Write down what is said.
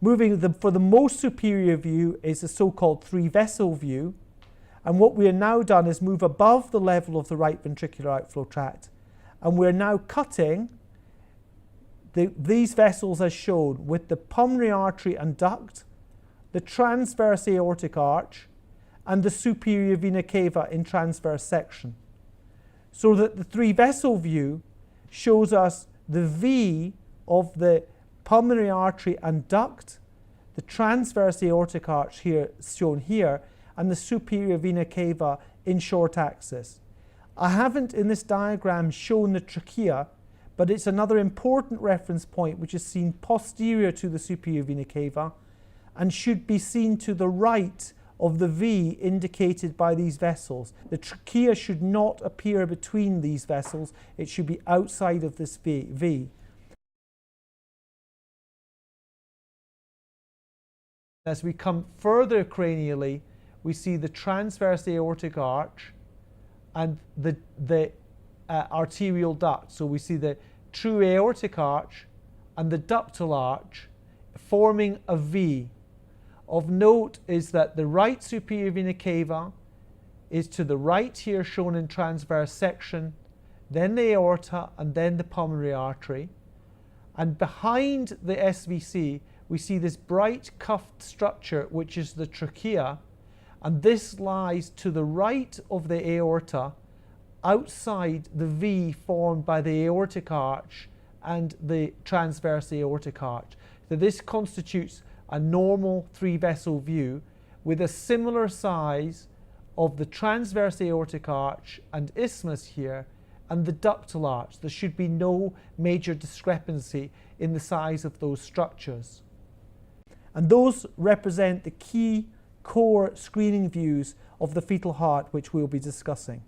For the most superior view is the so-called three-vessel view. And what we have now done is move above the level of the right ventricular outflow tract. And we're now cutting these vessels as shown with the pulmonary artery and duct, the transverse aortic arch, and the superior vena cava in transverse section. So that the three-vessel view shows us the V of the pulmonary artery and duct, the transverse aortic arch here shown here, and the superior vena cava in short axis. I haven't in this diagram shown the trachea, but it's another important reference point which is seen posterior to the superior vena cava and should be seen to the right of the V indicated by these vessels. The trachea should not appear between these vessels, it should be outside of this V. As we come further cranially, we see the transverse aortic arch and the arterial duct. So we see the true aortic arch and the ductal arch forming a V. Of note is that the right superior vena cava is to the right here, shown in transverse section, then the aorta, and then the pulmonary artery. And behind the SVC, we see this bright cuffed structure, which is the trachea, and this lies to the right of the aorta, outside the V formed by the aortic arch and the transverse aortic arch. So this constitutes a normal three-vessel view with a similar size of the transverse aortic arch and isthmus here and the ductal arch. There should be no major discrepancy in the size of those structures. And those represent the key core screening views of the fetal heart which we'll be discussing.